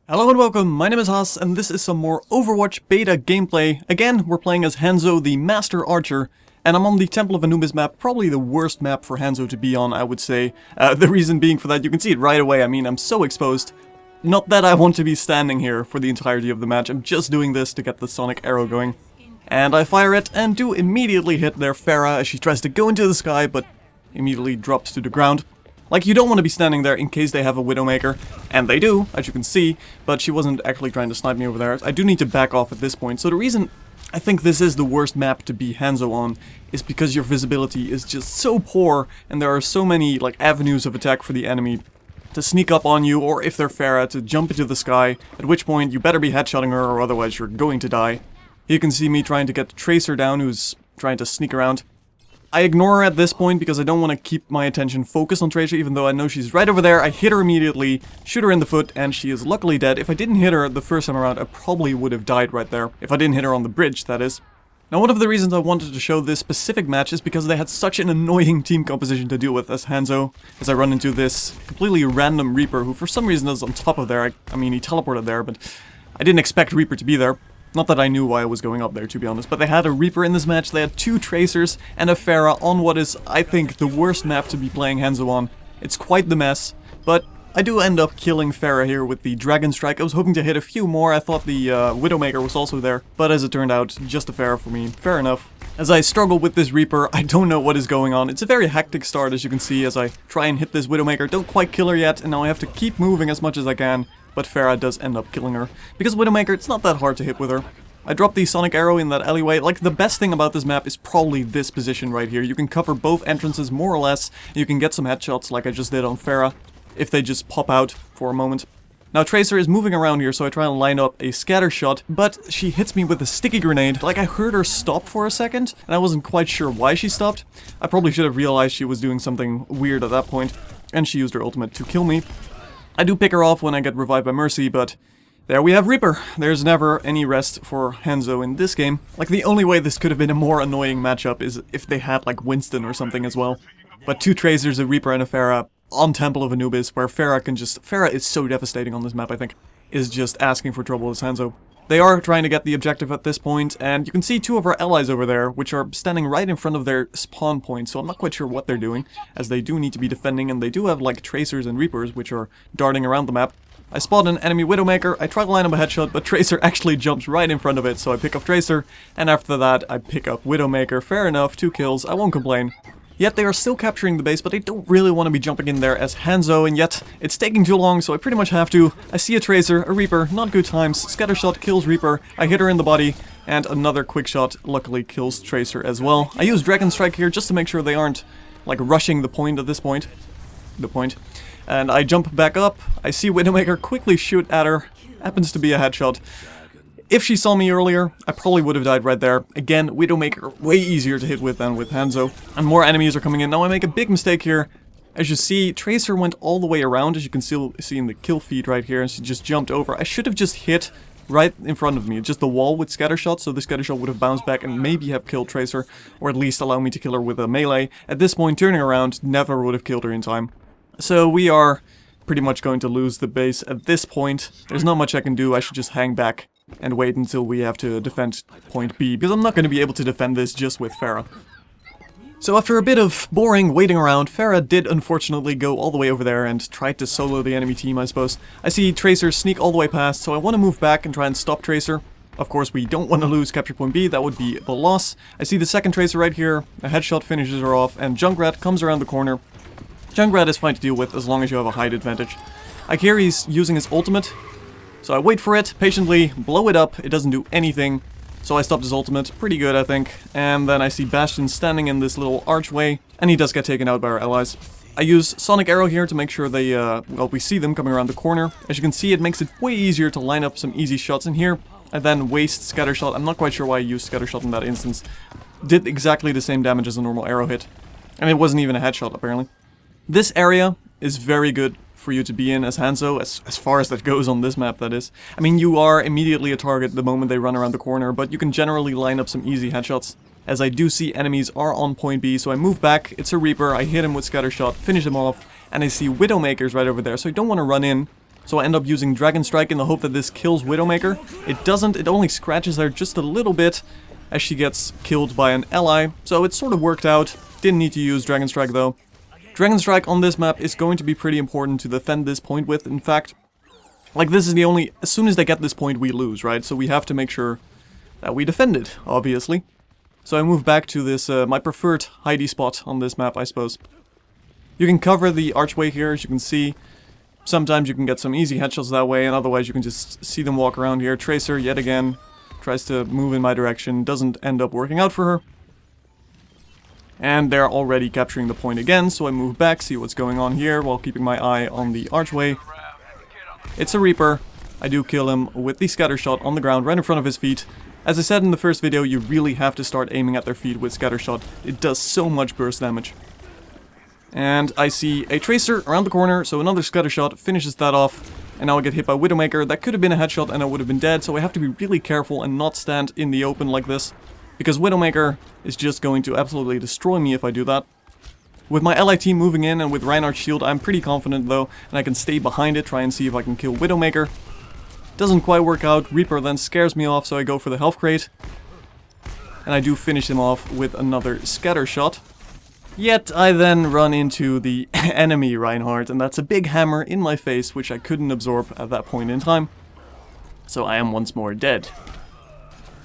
Hello and welcome, my name is Haas, and this is some more Overwatch Beta gameplay. Again, we're playing as Hanzo, the Master Archer, and I'm on the Temple of Anubis map, probably the worst map for Hanzo to be on, I would say. The reason being for that, you can see it right away, I mean, I'm so exposed. Not that I want to be standing here for the entirety of the match, I'm just doing this to get the sonic arrow going. And I fire it, and do immediately hit their Pharah as she tries to go into the sky, but immediately drops to the ground. Like, you don't want to be standing there in case they have a Widowmaker, and they do, as you can see, but she wasn't actually trying to snipe me over there. I do need to back off at this point, so the reason I think this is the worst map to be Hanzo on is because your visibility is just so poor, and there are so many, like, avenues of attack for the enemy to sneak up on you, or if they're Pharah, to jump into the sky, at which point you better be headshotting her or otherwise you're going to die. You can see me trying to get Tracer down, who's trying to sneak around. I ignore her at this point because I don't want to keep my attention focused on Tracer, even though I know she's right over there. I hit her immediately, shoot her in the foot, and she is luckily dead. If I didn't hit her the first time around, I probably would have died right there. If I didn't hit her on the bridge, that is. Now, one of the reasons I wanted to show this specific match is because they had such an annoying team composition to deal with as Hanzo, as I run into this completely random Reaper, who for some reason is on top of there. I mean, he teleported there, but I didn't expect Reaper to be there. Not that I knew why I was going up there, to be honest, but they had a Reaper in this match, they had two Tracers and a Pharah on what is, I think, the worst map to be playing Hanzo on. It's quite the mess, but I do end up killing Pharah here with the Dragon Strike. I was hoping to hit a few more, I thought the Widowmaker was also there, but as it turned out, just a Pharah for me. Fair enough. As I struggle with this Reaper, I don't know what is going on. It's a very hectic start, as you can see, as I try and hit this Widowmaker. Don't quite kill her yet, and now I have to keep moving as much as I can. But Pharah does end up killing her. Because Widowmaker, it's not that hard to hit with her. I dropped the sonic arrow in that alleyway. Like, the best thing about this map is probably this position right here. You can cover both entrances more or less. You can get some headshots like I just did on Pharah, if they just pop out for a moment. Now, Tracer is moving around here, so I try and line up a scatter shot, but she hits me with a sticky grenade. Like, I heard her stop for a second, and I wasn't quite sure why she stopped. I probably should have realized she was doing something weird at that point, and she used her ultimate to kill me. I do pick her off when I get revived by Mercy, but there we have Reaper. There's never any rest for Hanzo in this game. Like, the only way this could have been a more annoying matchup is if they had, like, Winston or something as well. But two Tracers, a Reaper and a Pharah on Temple of Anubis, where Pharah is so devastating on this map, I think, is just asking for trouble as Hanzo. They are trying to get the objective at this point, and you can see two of our allies over there, which are standing right in front of their spawn point, so I'm not quite sure what they're doing, as they do need to be defending, and they do have, like, Tracers and Reapers, which are darting around the map. I spot an enemy Widowmaker, I try to line up a headshot, but Tracer actually jumps right in front of it, so I pick up Tracer, and after that, I pick up Widowmaker. Fair enough, 2 kills, I won't complain. Yet they are still capturing the base, but I don't really want to be jumping in there as Hanzo, and yet it's taking too long, so I pretty much have to. I see a Tracer, a Reaper, not good times. Scatter shot kills Reaper, I hit her in the body, and another quick shot luckily kills Tracer as well. I use Dragon Strike here just to make sure they aren't, like, rushing the point at this point. And I jump back up, I see Widowmaker quickly shoot at her, happens to be a headshot. If she saw me earlier, I probably would have died right there. Again, Widowmaker way easier to hit with than with Hanzo. And more enemies are coming in. Now I make a big mistake here. As you see, Tracer went all the way around, as you can still see in the kill feed right here, and she just jumped over. I should have just hit right in front of me, just the wall with scatter shot, so the scatter shot would have bounced back and maybe have killed Tracer, or at least allow me to kill her with a melee. At this point, turning around never would have killed her in time. So we are pretty much going to lose the base at this point. There's not much I can do, I should just hang back and wait until we have to defend point B, because I'm not going to be able to defend this just with Pharah. So after a bit of boring waiting around, Pharah did unfortunately go all the way over there and tried to solo the enemy team, I suppose. I see Tracer sneak all the way past, so I want to move back and try and stop Tracer. Of course, we don't want to lose capture point B, that would be the loss. I see the second Tracer right here, a headshot finishes her off, and Junkrat comes around the corner. Junkrat is fine to deal with as long as you have a height advantage. I hear he's using his ultimate, so I wait for it, patiently, blow it up, it doesn't do anything. So I stopped his ultimate, pretty good I think. And then I see Bastion standing in this little archway, and he does get taken out by our allies. I use Sonic Arrow here to make sure they, well, we see them coming around the corner. As you can see, it makes it way easier to line up some easy shots in here. I then waste Scatter Shot, I'm not quite sure why I used Scatter Shot in that instance. Did exactly the same damage as a normal arrow hit. And it wasn't even a headshot apparently. This area is very good for you to be in as Hanzo, as far as that goes on this map, that is. I mean, you are immediately a target the moment they run around the corner, but you can generally line up some easy headshots. As I do see enemies are on point B, so I move back, it's a Reaper, I hit him with Scatter Shot, finish him off, and I see Widowmakers right over there, so I don't want to run in. So I end up using Dragon Strike in the hope that this kills Widowmaker. It doesn't, it only scratches her just a little bit as she gets killed by an ally. So it sort of worked out. Didn't need to use Dragon Strike though. Dragon Strike on this map is going to be pretty important to defend this point with. In fact, like this is the only, as soon as they get this point we lose, right? So we have to make sure that we defend it, obviously. So I move back to this, my preferred hidey spot on this map, I suppose. You can cover the archway here, as you can see. Sometimes you can get some easy headshots that way, and otherwise you can just see them walk around here. Tracer, yet again, tries to move in my direction, doesn't end up working out for her. And they're already capturing the point again, so I move back, see what's going on here, while keeping my eye on the archway. It's a Reaper. I do kill him with the scatter shot on the ground, right in front of his feet. As I said in the first video, you really have to start aiming at their feet with scatter shot. It does so much burst damage. And I see a Tracer around the corner, so another scatter shot finishes that off. And now I get hit by Widowmaker. That could have been a headshot and I would have been dead, so I have to be really careful and not stand in the open like this. Because Widowmaker is just going to absolutely destroy me if I do that. With my ally team moving in and with Reinhardt's shield, I'm pretty confident though, and I can stay behind it, try and see if I can kill Widowmaker. Doesn't quite work out. Reaper then scares me off, so I go for the health crate. And I do finish him off with another scatter shot. Yet I then run into the enemy Reinhardt, and that's a big hammer in my face, which I couldn't absorb at that point in time. So I am once more dead.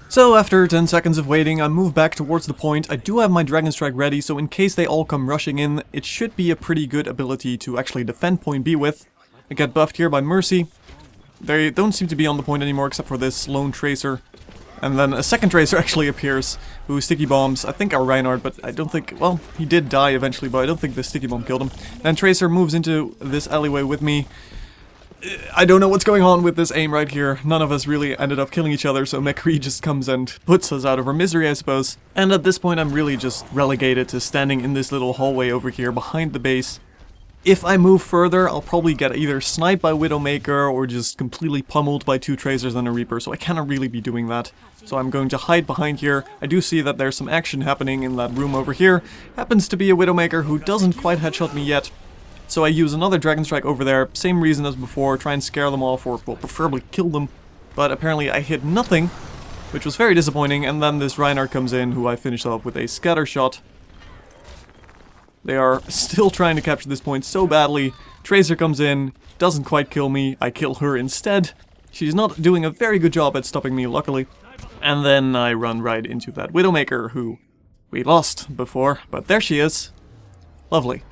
So after 10 seconds of waiting, I move back towards the point. I do have my Dragon Strike ready, so in case they all come rushing in, it should be a pretty good ability to actually defend point B with. I get buffed here by Mercy. They don't seem to be on the point anymore except for this lone Tracer. And then a second Tracer actually appears, who sticky bombs, I think, our Reinhardt, but I don't think, well, he did die eventually, but I don't think the sticky bomb killed him. Then Tracer moves into this alleyway with me. I don't know what's going on with this aim right here. None of us really ended up killing each other, so McCree just comes and puts us out of our misery, I suppose. And at this point I'm really just relegated to standing in this little hallway over here behind the base. If I move further, I'll probably get either sniped by Widowmaker or just completely pummeled by two Tracers and a Reaper, so I cannot really be doing that. So I'm going to hide behind here. I do see that there's some action happening in that room over here. Happens to be a Widowmaker who doesn't quite headshot me yet. So I use another Dragon Strike over there, same reason as before, try and scare them off, or well, preferably kill them. But apparently I hit nothing, which was very disappointing, and then this Reinhardt comes in, who I finish off with a scatter shot. They are still trying to capture this point so badly. Tracer comes in, doesn't quite kill me, I kill her instead. She's not doing a very good job at stopping me, luckily. And then I run right into that Widowmaker, who we lost before, but there she is. Lovely.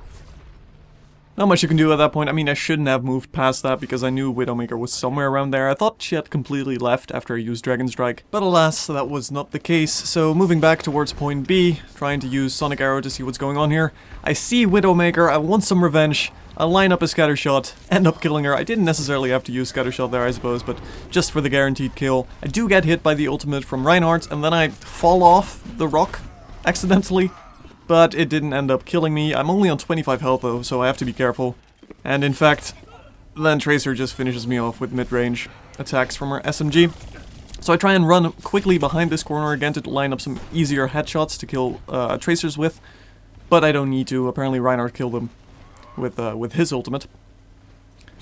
Not much you can do at that point. I mean, I shouldn't have moved past that because I knew Widowmaker was somewhere around there. I thought she had completely left after I used Dragon Strike, but alas, that was not the case. So moving back towards point B, trying to use Sonic Arrow to see what's going on here. I see Widowmaker, I want some revenge. I line up a scatter shot, end up killing her. I didn't necessarily have to use scatter shot there, I suppose, but just for the guaranteed kill. I do get hit by the ultimate from Reinhardt, and then I fall off the rock accidentally. But it didn't end up killing me. I'm only on 25 health though, so I have to be careful. And in fact, then Tracer just finishes me off with mid-range attacks from her SMG. So I try and run quickly behind this corner again to line up some easier headshots to kill Tracers with. But I don't need to. Apparently Reinhardt killed them with his ultimate.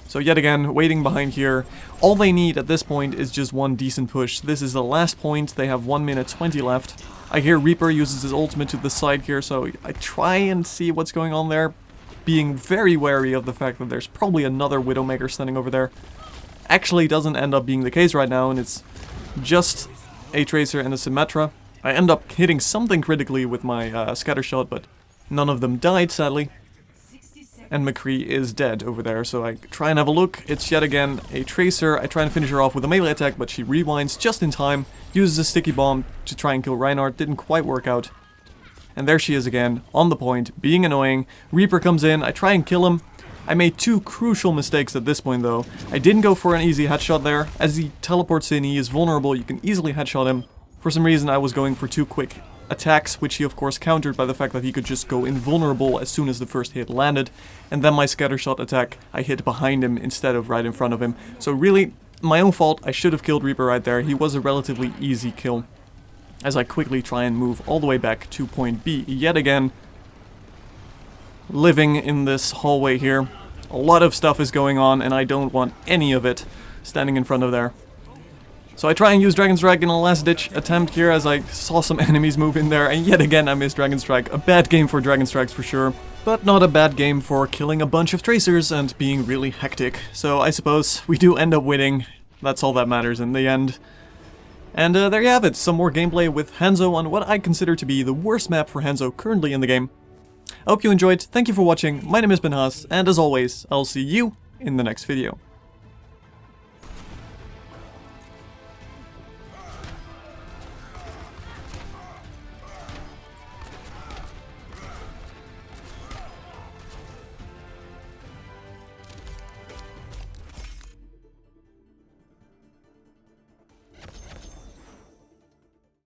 So yet again, waiting behind here. All they need at this point is just one decent push. This is the last point. They have 1 minute 20 left. I hear Reaper uses his ultimate to the side here, so I try and see what's going on there, being very wary of the fact that there's probably another Widowmaker standing over there. Actually doesn't end up being the case right now, and it's just a Tracer and a Symmetra. I end up hitting something critically with my scatter shot, but none of them died, sadly. And McCree is dead over there, so I try and have a look. It's yet again a Tracer. I try and finish her off with a melee attack, but she rewinds just in time, uses a sticky bomb to try and kill Reinhardt. Didn't quite work out. And there she is again, on the point, being annoying. Reaper comes in, I try and kill him. I made two crucial mistakes at this point though. I didn't go for an easy headshot there. As he teleports in, he is vulnerable, you can easily headshot him. For some reason I was going for two quick attacks, which he of course countered by the fact that he could just go invulnerable as soon as the first hit landed. And then my scattershot attack, I hit behind him instead of right in front of him. So really, my own fault, I should have killed Reaper right there. He was a relatively easy kill. As I quickly try and move all the way back to point B, yet again. Living in this hallway here. A lot of stuff is going on, and I don't want any of it standing in front of there. So I try and use Dragon Strike in a last-ditch attempt here, as I saw some enemies move in there, and yet again I missed Dragon Strike. A bad game for Dragon Strikes for sure, but not a bad game for killing a bunch of Tracers and being really hectic. So I suppose we do end up winning. That's all that matters in the end. And there you have it, some more gameplay with Hanzo on what I consider to be the worst map for Hanzo currently in the game. I hope you enjoyed, thank you for watching, my name is Benhas, and as always, I'll see you in the next video.